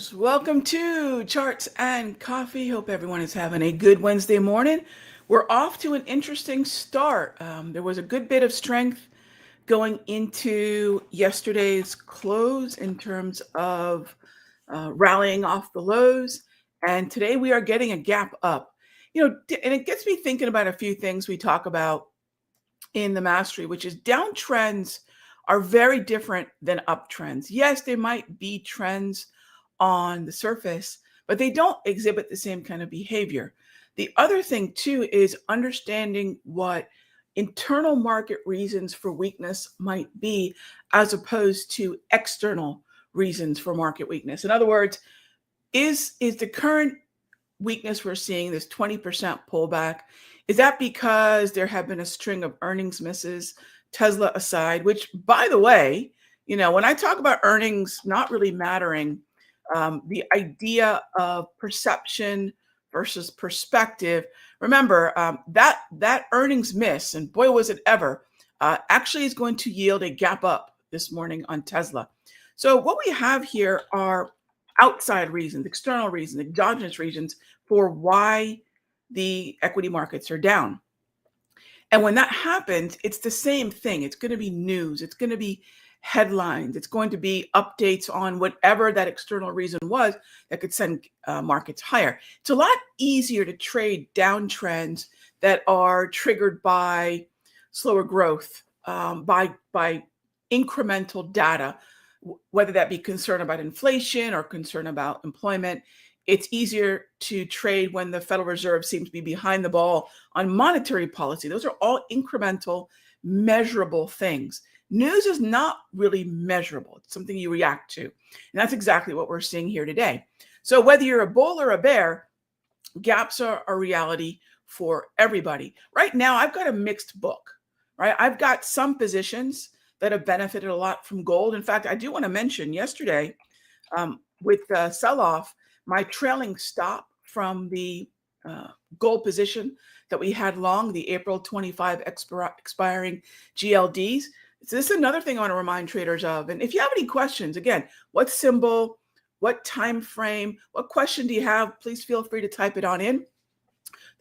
traders, welcome to Charts and Coffee. Hope everyone is having a good Wednesday morning. We're off to an interesting start. There was a good bit of strength going into yesterday's close in terms of rallying off the lows. And today we are getting a gap up. And it gets me thinking about a few things we talk about in the mastery, which is downtrends are very different than uptrends. Yes, there might be trends on the surface, but they don't exhibit the same kind of behavior. The other thing too is understanding what internal market reasons for weakness might be as opposed to external reasons for market weakness. In other words, is the current weakness we're seeing, this 20% pullback, is that because there have been a string of earnings misses, Tesla aside, which, by the way, when I talk about earnings not really mattering, the idea of perception versus perspective, remember that earnings miss, and boy was it ever, actually is going to yield a gap up this morning on Tesla. So what we have here are outside reasons, external reasons, exogenous reasons for why the equity markets are down. And when that happens, it's the same thing. It's going to be news. It's going to be headlines. It's going to be updates on whatever that external reason was that could send markets higher. It's a lot easier to trade downtrends that are triggered by slower growth, by incremental data, whether that be concern about inflation or concern about employment. It's easier to trade when the Federal Reserve seems to be behind the ball on monetary policy. Those are all incremental, measurable things. News is not really measurable. It's something you react to. And that's exactly what we're seeing here today. So whether you're a bull or a bear, gaps are a reality for everybody. Right now, I've got a mixed book, right? I've got some positions that have benefited a lot from gold. In fact, I do want to mention yesterday with the sell-off, my trailing stop from the gold position that we had long, the April 25 expiring GLDs. So this is another thing I want to remind traders of. And if you have any questions, again, what symbol, what time frame, what question do you have? Please feel free to type it on in.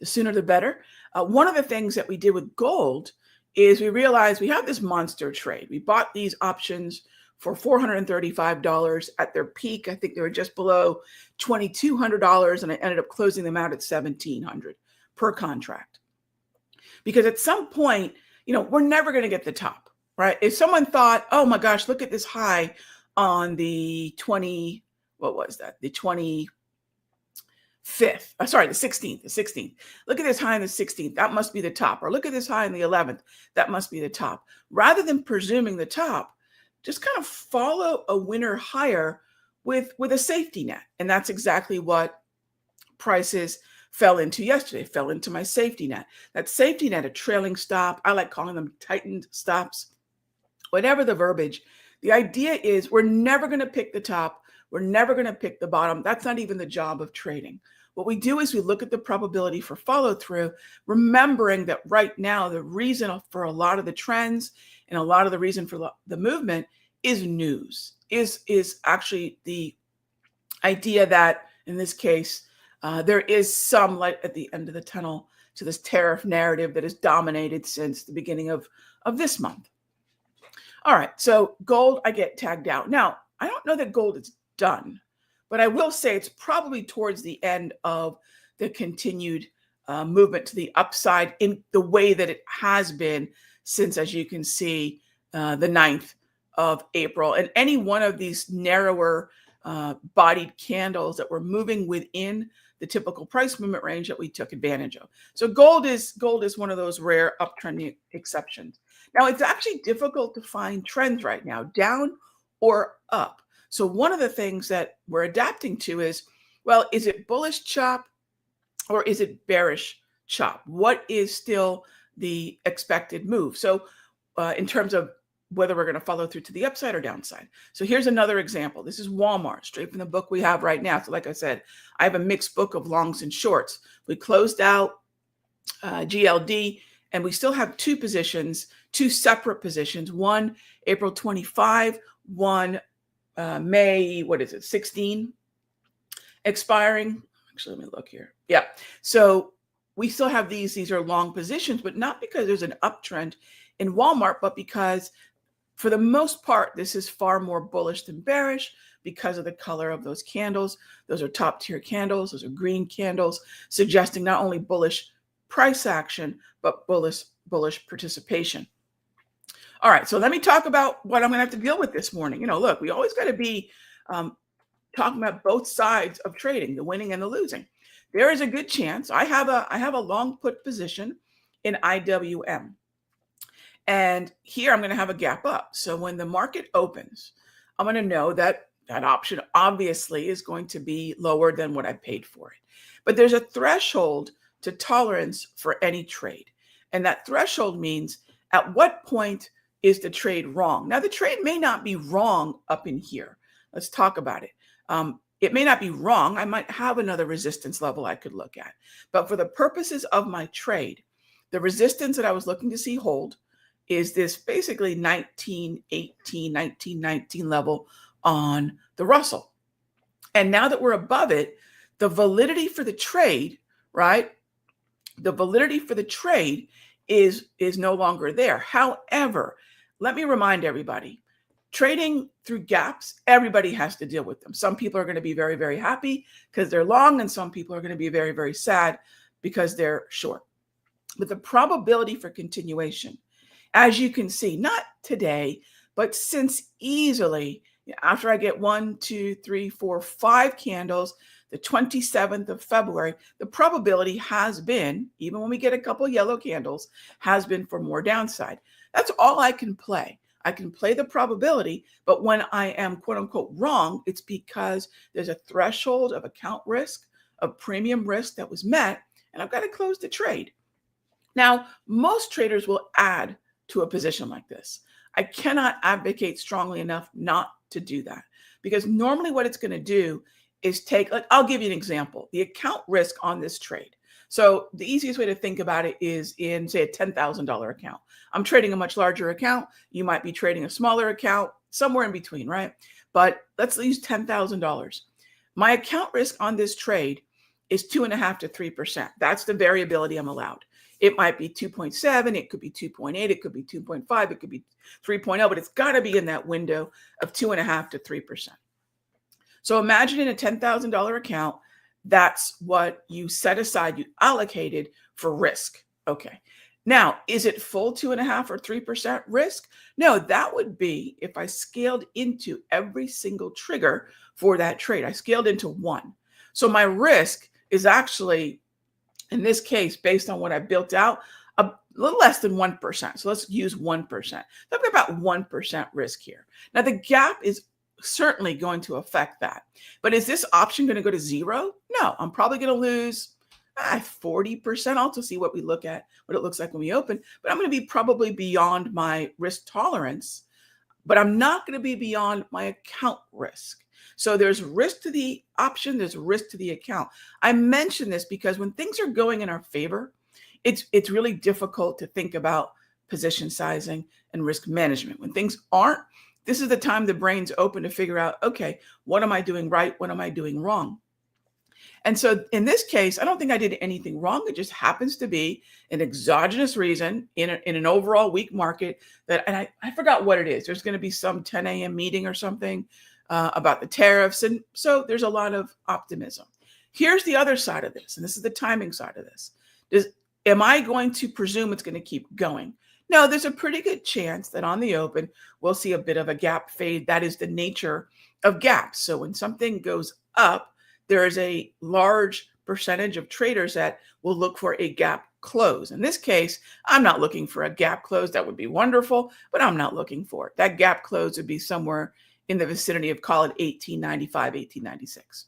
The sooner the better. One of the things that we did with gold is we realized we have this monster trade. We bought these options for $435 at their peak. I think they were just below $2,200, and I ended up closing them out at $1,700 per contract. Because at some point, we're never going to get the top, right? If someone thought, oh my gosh, look at this high on the 20, what was that? The 25th, the 16th. Look at this high on the 16th. That must be the top. Or look at this high on the 11th. That must be the top. Rather than presuming the top, just kind of follow a winner higher with a safety net. And that's exactly what prices fell into yesterday, fell into my safety net. That safety net, a trailing stop, I like calling them tightened stops, whatever the verbiage. The idea is we're never going to pick the top. We're never going to pick the bottom. That's not even the job of trading. What we do is we look at the probability for follow through, remembering that right now, the reason for a lot of the trends and a lot of the reason for the movement is news, is actually the idea that in this case, there is some light at the end of the tunnel to this tariff narrative that has dominated since the beginning of this month. All right, so gold, I get tagged out. Now, I don't know that gold is done, but I will say it's probably towards the end of the continued movement to the upside in the way that it has been since, as you can see, the 9th of April. And any one of these narrower bodied candles that were moving within the typical price movement range that we took advantage of. So gold is one of those rare uptrending exceptions. Now, it's actually difficult to find trends right now, down or up. So one of the things that we're adapting to is, well, is it bullish chop or is it bearish chop? What is still the expected move? So in terms of whether we're going to follow through to the upside or downside. So here's another example. This is Walmart, straight from the book we have right now. So like I said, I have a mixed book of longs and shorts. We closed out GLD, and we still have two positions, two separate positions, one April 25, one May, 16. expiring. Actually, let me look here. Yeah. So we still have these are long positions, but not because there's an uptrend in Walmart, but because for the most part, this is far more bullish than bearish because of the color of those candles. Those are top tier candles. Those are green candles, suggesting not only bullish price action, but bullish participation. All right, so let me talk about what I'm going to have to deal with this morning. Look, we always got to be talking about both sides of trading, the winning and the losing. There is a good chance I have a long put position in IWM. And here I'm going to have a gap up. So when the market opens, I'm going to know that that option obviously is going to be lower than what I paid for it. But there's a threshold to tolerance for any trade. And that threshold means at what point is the trade wrong? Now, the trade may not be wrong up in here. Let's talk about it. It may not be wrong. I might have another resistance level I could look at. But for the purposes of my trade, the resistance that I was looking to see hold is this basically 1918, 1919 level on the Russell. And now that we're above it, the validity for the trade, right? The validity for the trade is no longer there. However, let me remind everybody, trading through gaps, everybody has to deal with them. Some people are going to be very, very happy because they're long, and some people are going to be very, very sad because they're short. But the probability for continuation, as you can see, not today, but since easily after I get 1, 2, 3, 4, 5 candles, the 27th of February, the probability has been, even when we get a couple yellow candles, has been for more downside. That's all I can play. I can play the probability, but when I am quote unquote wrong, it's because there's a threshold of account risk, of premium risk that was met, and I've got to close the trade. Now, most traders will add to a position like this. I cannot advocate strongly enough not to do that, because normally what it's going to do is I'll give you an example, the account risk on this trade. So the easiest way to think about it is in, say, a $10,000 account. I'm trading a much larger account. You might be trading a smaller account, somewhere in between, right? But let's use $10,000. My account risk on this trade is 2.5% to 3%. That's the variability I'm allowed. It might be 2.7, it could be 2.8, it could be 2.5, it could be 3.0, but it's got to be in that window of 2.5% to 3%. So imagine in a $10,000 account, that's what you set aside, you allocated for risk. Okay. Now, is it full 2.5% or 3% risk? No, that would be if I scaled into every single trigger for that trade. I scaled into 1. So my risk is actually, in this case, based on what I built out, a little less than 1%. So let's use 1%. Talking about 1% risk here. Now, the gap is certainly going to affect that. But is this option going to go to 0? No, I'm probably going to lose 40%. I'll just see what it looks like when we open. But I'm going to be probably beyond my risk tolerance, but I'm not going to be beyond my account risk. So there's risk to the option, there's risk to the account. I mention this because when things are going in our favor, it's really difficult to think about position sizing and risk management. When things aren't, this is the time the brain's open to figure out, okay, what am I doing right? What am I doing wrong? And so in this case, I don't think I did anything wrong. It just happens to be an exogenous reason in an overall weak market that, and I forgot what it is. There's going to be some 10 a.m. meeting or something about the tariffs. And so there's a lot of optimism. Here's the other side of this, and this is the timing side of this. Am I going to presume it's going to keep going? No, there's a pretty good chance that on the open, we'll see a bit of a gap fade. That is the nature of gaps. So when something goes up, there is a large percentage of traders that will look for a gap close. In this case, I'm not looking for a gap close. That would be wonderful, but I'm not looking for it. That gap close would be somewhere in the vicinity of, call it 1895, 1896.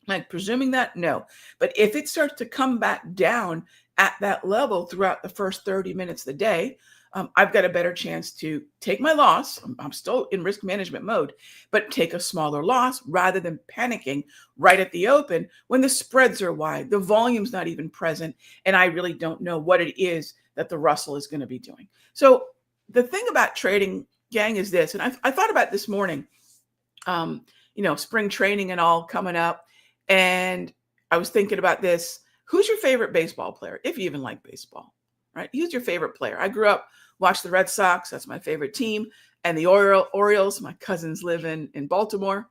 Like presuming that, no. But if it starts to come back down at that level throughout the first 30 minutes of the day, I've got a better chance to take my loss. I'm still in risk management mode, but take a smaller loss rather than panicking right at the open when the spreads are wide, the volume's not even present, and I really don't know what it is that the Russell is going to be doing. So the thing about trading, gang, is this, and I thought about this morning, spring training and all coming up. And I was thinking about this. Who's your favorite baseball player, if you even like baseball, right? Who's your favorite player? I grew up, watched the Red Sox. That's my favorite team. And the Orioles, my cousins live in Baltimore.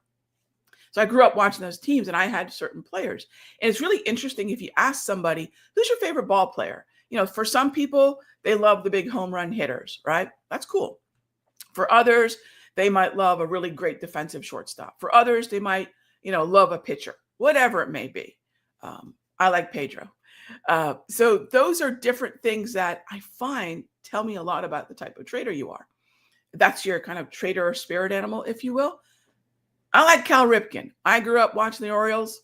So I grew up watching those teams and I had certain players. And it's really interesting if you ask somebody, who's your favorite ball player? For some people, they love the big home run hitters, right? That's cool. For others, they might love a really great defensive shortstop. For others, they might, love a pitcher, whatever it may be. I like Pedro. So those are different things that I find tell me a lot about the type of trader you are. That's your kind of trader or spirit animal, if you will. I like Cal Ripken. I grew up watching the Orioles.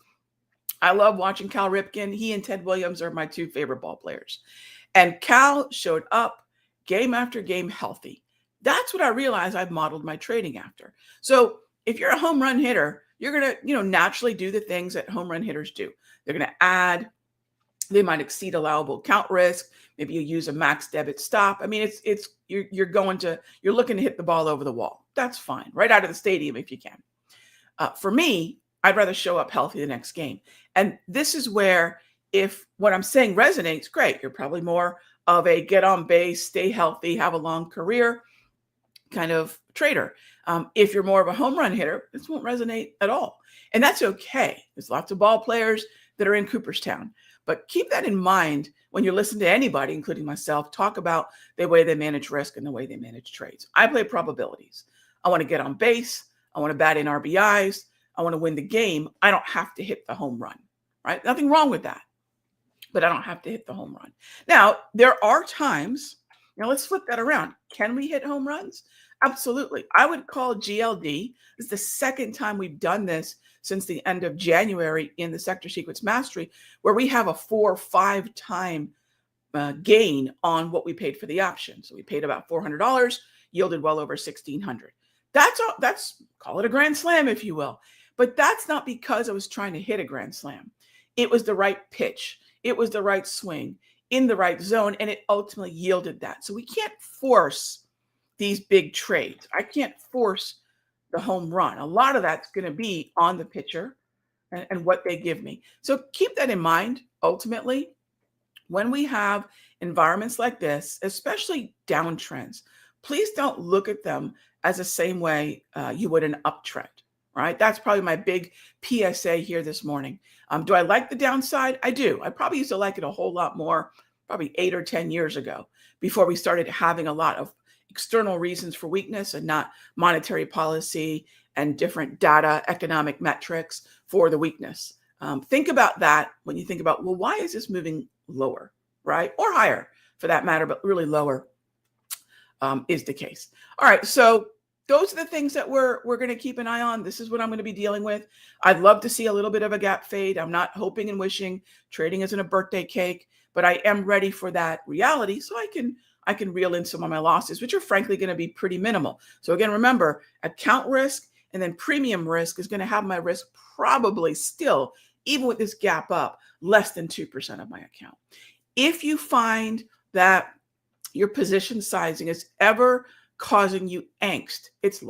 I love watching Cal Ripken. He and Ted Williams are my two favorite ball players. And Cal showed up game after game healthy. That's what I realized I've modeled my trading after. So if you're a home run hitter, you're going to, naturally do the things that home run hitters do. They're going to add, they might exceed allowable count risk. Maybe you use a max debit stop. I mean, you're looking to hit the ball over the wall. That's fine. Right out of the stadium if you can. For me, I'd rather show up healthy the next game. And this is where, if what I'm saying resonates, great. You're probably more of a get on base, stay healthy, have a long career kind of trader. If you're more of a home run hitter, this won't resonate at all. And that's okay. There's lots of ball players that are in Cooperstown. But keep that in mind when you listen to anybody, including myself, talk about the way they manage risk and the way they manage trades. I play probabilities. I want to get on base. I want to bat in RBIs. I want to win the game. I don't have to hit the home run, right? Nothing wrong with that, but I don't have to hit the home run. Now, there are times, let's flip that around. Can we hit home runs? Absolutely. I would call GLD. This is the second time we've done this since the end of January in the Sector Sequence Mastery, where we have a 4 or 5 time gain on what we paid for the option. So we paid about $400, yielded well over $1,600. That's call it a grand slam, if you will. But that's not because I was trying to hit a grand slam. It was the right pitch. It was the right swing in the right zone, and it ultimately yielded that. So we can't force these big trades. I can't force the home run. A lot of that's going to be on the pitcher and what they give me. So keep that in mind. Ultimately, when we have environments like this, especially downtrends, please don't look at them as the same way you would an uptrend, right? That's probably my big PSA here this morning. Do I like the downside? I do. I probably used to like it a whole lot more, probably 8 or 10 years ago, before we started having a lot of external reasons for weakness and not monetary policy and different data, economic metrics for the weakness. Think about that when you think about, well, why is this moving lower, right? Or higher for that matter, but really lower is the case. All right, so those are the things that we're going to keep an eye on. This is what I'm going to be dealing with. I'd love to see a little bit of a gap fade. I'm not hoping and wishing trading isn't a birthday cake, but I am ready for that reality so I can reel in some of my losses, which are frankly going to be pretty minimal. So again, remember, account risk and then premium risk is going to have my risk probably still, even with this gap up, less than 2% of my account. If you find that your position sizing is ever causing you angst, it's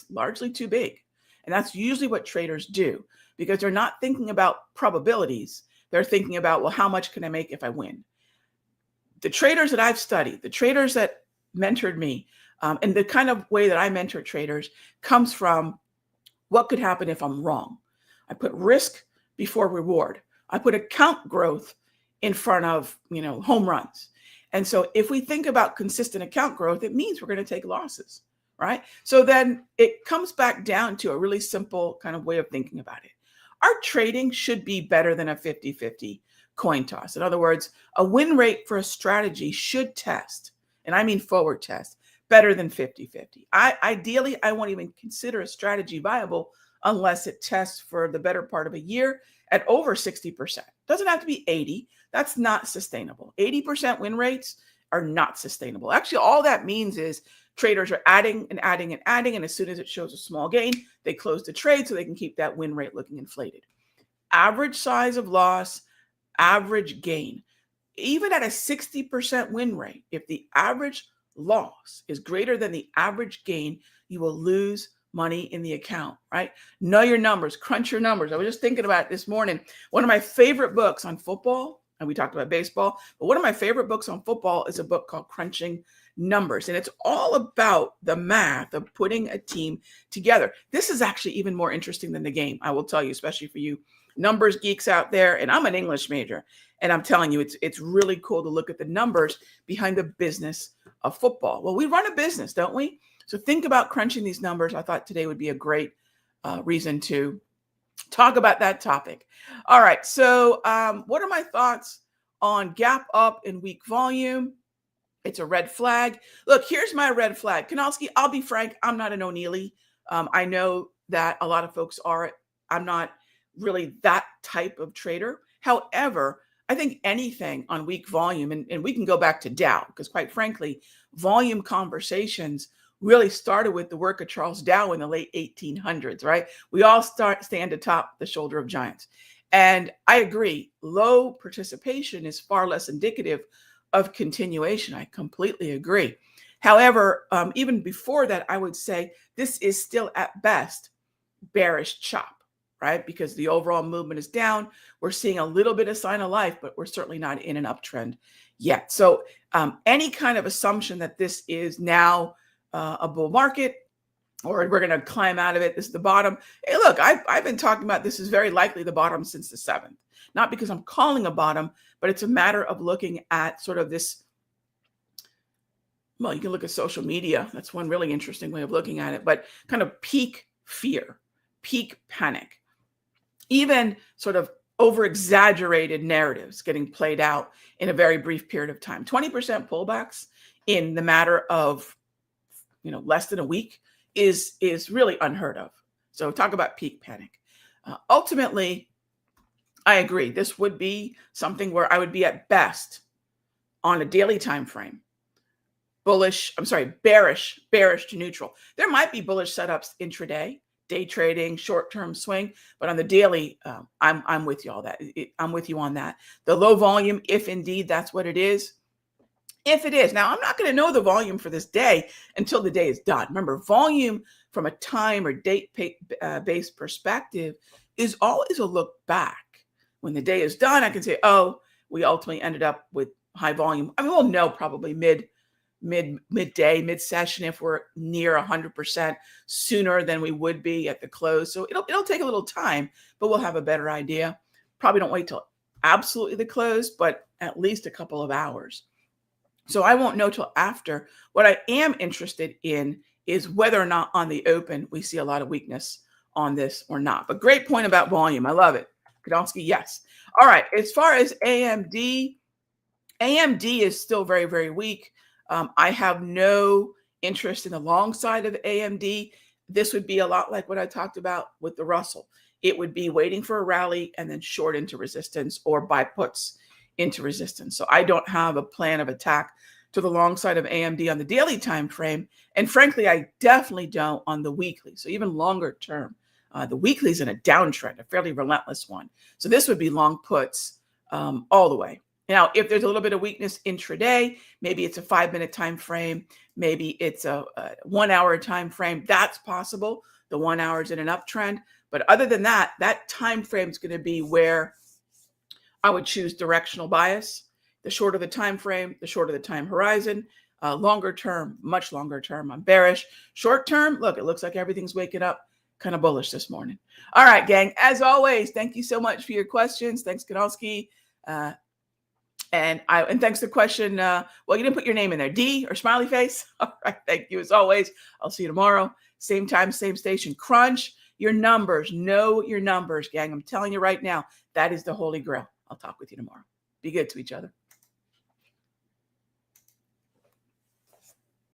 largely too big. And that's usually what traders do, because they're not thinking about probabilities. They're thinking about, well, how much can I make if I win? The traders that I've studied, the traders that mentored me, and the kind of way that I mentor traders comes from what could happen if I'm wrong. I put risk before reward. I put account growth in front of, home runs. And so if we think about consistent account growth, it means we're going to take losses, right? So then it comes back down to a really simple kind of way of thinking about it. Our trading should be better than a 50-50 coin toss. In other words, a win rate for a strategy should test, and I mean forward test, better than 50-50. Ideally, I won't even consider a strategy viable unless it tests for the better part of a year at over 60%. Doesn't have to be 80. That's not sustainable. 80% win rates are not sustainable. Actually, all that means is traders are adding and adding and adding, and as soon as it shows a small gain, they close the trade so they can keep that win rate looking inflated. Average size of loss, average gain. Even at a 60% win rate, if the average loss is greater than the average gain, you will lose money in the account, right? Know your numbers, crunch your numbers. I was just thinking about it this morning. One of my favorite books on football, and we talked about baseball, but one of my favorite books on football is a book called Crunching Numbers. And it's all about the math of putting a team together. This is actually even more interesting than the game, I will tell you, especially for you numbers geeks out there. And I'm an English major. And I'm telling you, it's really cool to look at the numbers behind the business of football. Well, we run a business, don't we? So think about crunching these numbers. I thought today would be a great reason to talk about that topic. All right. So what are my thoughts on gap up in weak volume? It's a red flag. Look, here's my red flag. Kanalski, I'll be frank, I'm not an O'Neilly. I know that a lot of folks are. I'm not really that type of trader. However, I think anything on weak volume, and we can go back to Dow, because quite frankly, volume conversations really started with the work of Charles Dow in the late 1800s, right? We all stand atop the shoulder of giants. And I agree, low participation is far less indicative of continuation. I completely agree. However, even before that, I would say this is still at best bearish chop, right? Because the overall movement is down. We're seeing a little bit of sign of life, but we're certainly not in an uptrend yet. So any kind of assumption that this is now a bull market, or we're going to climb out of it, this is the bottom. Hey, look, I've been talking about this is very likely the bottom since the 7th. Not because I'm calling a bottom, but it's a matter of looking at sort of this. Well, you can look at social media. That's one really interesting way of looking at it, but kind of peak fear, peak panic, even sort of over-exaggerated narratives getting played out in a very brief period of time. 20% pullbacks in the matter of less than a week is really unheard of. So talk about peak panic. Ultimately, I agree. This would be something where I would be at best on a daily time frame. Bearish to neutral. There might be bullish setups intraday, day trading, short-term swing, but on the daily, I'm with you all that. I'm with you on that. The low volume, if indeed that's what it is. If it is. Now, I'm not going to know the volume for this day until the day is done. Remember, volume from a time or date-based perspective is always a look back. When the day is done, I can say, oh, we ultimately ended up with high volume. I mean, we'll know probably midday, mid-session if we're near 100% sooner than we would be at the close. So it'll take a little time, but we'll have a better idea. Probably don't wait till absolutely the close, but at least a couple of hours. So I won't know till after. What I am interested in is whether or not on the open we see a lot of weakness on this or not. But great point about volume. I love it. Podolsky, yes. All right. As far as AMD is still very, very weak. I have no interest in the long side of AMD. This would be a lot like what I talked about with the Russell. It would be waiting for a rally and then short into resistance or buy puts into resistance. So I don't have a plan of attack to the long side of AMD on the daily time frame. And frankly, I definitely don't on the weekly. So even longer term, the weekly is in a downtrend, a fairly relentless one. So this would be long puts all the way. Now, if there's a little bit of weakness intraday, maybe it's a 5-minute time frame, maybe it's a 1 hour time frame. That's possible. The 1 hour is in an uptrend. But other than that, that time frame is going to be where I would choose directional bias. The shorter the time frame, the shorter the time horizon. Longer term, much longer term, I'm bearish. Short term, look, it looks like everything's waking up kind of bullish this morning. All right, gang. As always, thank you so much for your questions. Thanks, Kanalski. And thanks for the question. Well, you didn't put your name in there. D or smiley face. All right. Thank you as always. I'll see you tomorrow. Same time, same station. Crunch your numbers. Know your numbers, gang. I'm telling you right now, that is the holy grail. I'll talk with you tomorrow. Be good to each other.